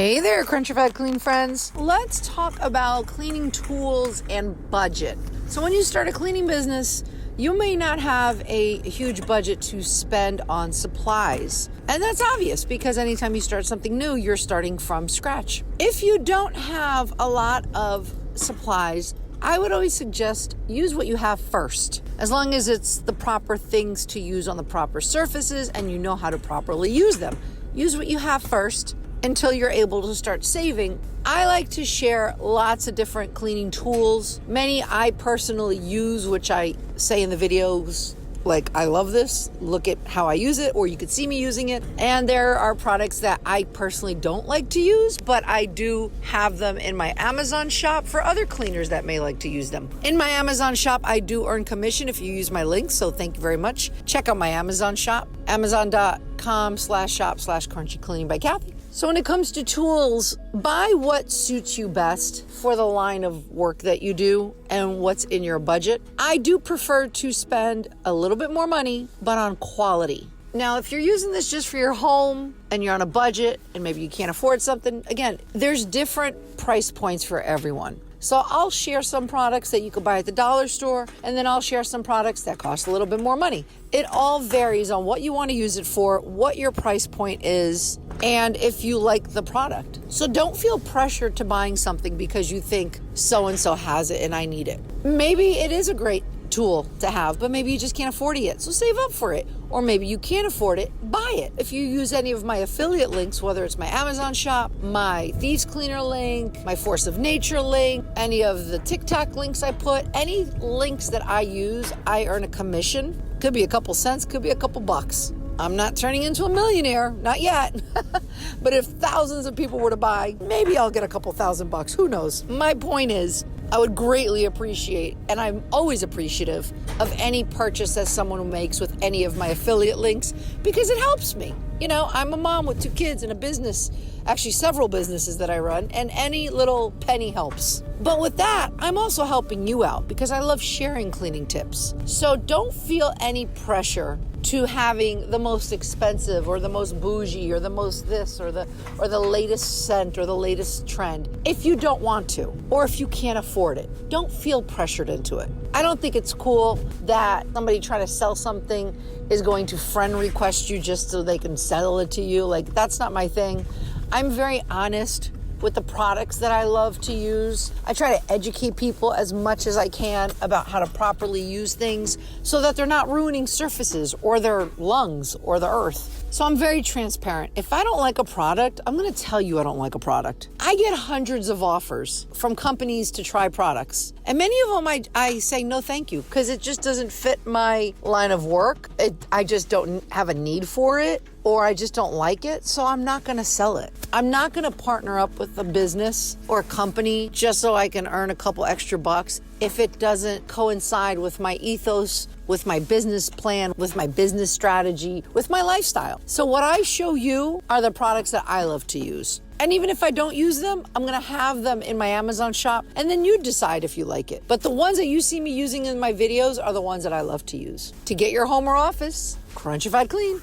Hey there, Crunchified Clean friends. Let's talk about cleaning tools and budget. So when you start a cleaning business, you may not have a huge budget to spend on supplies. And that's obvious because anytime you start something new, you're starting from scratch. If you don't have a lot of supplies, I would always suggest use what you have first. As long as it's the proper things to use on the proper surfaces and you know how to properly use them. Use what you have first until you're able to start saving. I like to share lots of different cleaning tools. Many I personally use, which I say in the videos, like, I love this, look at how I use it, or you could see me using it. And there are products that I personally don't like to use, but I do have them in my Amazon shop for other cleaners that may like to use them. In my Amazon shop, I do earn commission if you use my link, so thank you very much. Check out my Amazon shop, amazon.com/shop/crunchycleaning by Kathy. So when it comes to tools, buy what suits you best for the line of work that you do and what's in your budget. I do prefer to spend a little bit more money, but on quality. Now, if you're using this just for your home and you're on a budget and maybe you can't afford something, again, there's different price points for everyone. So I'll share some products that you could buy at the dollar store, and then I'll share some products that cost a little bit more money. It all varies on what you want to use it for, what your price point is, and if you like the product. So don't feel pressured to buying something because you think so-and-so has it and I need it. Maybe it is a great tool to have, but maybe you just can't afford it yet. So save up for it. Or maybe you can't afford it, buy it. If you use any of my affiliate links, whether it's my Amazon shop, my Thieves Cleaner link, my Force of Nature link, any of the TikTok links I put, any links that I use, I earn a commission. Could be a couple cents, could be a couple bucks. I'm not turning into a millionaire, not yet. But if thousands of people were to buy, maybe I'll get a couple $1,000. Who knows? My point is, I would greatly appreciate, and I'm always appreciative of any purchase that someone makes with any of my affiliate links because it helps me. You know, I'm a mom with 2 kids and a business, actually several businesses that I run, and any little penny helps. But with that, I'm also helping you out because I love sharing cleaning tips. So don't feel any pressure to having the most expensive or the most bougie or the most this or the latest scent or the latest trend if you don't want to or if you can't afford it. Don't feel pressured into it. I don't think it's cool that somebody trying to sell something is going to friend request you just so they can sell it to you. Like, that's not my thing. I'm very honest with the products that I love to use. I try to educate people as much as I can about how to properly use things so that they're not ruining surfaces or their lungs or the earth. So I'm very transparent. If I don't like a product, I'm gonna tell you I don't like a product. I get hundreds of offers from companies to try products. And many of them I say no thank you because it just doesn't fit my line of work. I just don't have a need for it, or I just don't like it, so I'm not gonna sell it. I'm not gonna partner up with a business or a company just so I can earn a couple extra bucks if it doesn't coincide with my ethos, with my business plan, with my business strategy, with my lifestyle. So what I show you are the products that I love to use. And even if I don't use them, I'm gonna have them in my Amazon shop, and then you decide if you like it. But the ones that you see me using in my videos are the ones that I love to use. To get your home or office, Crunchified Clean.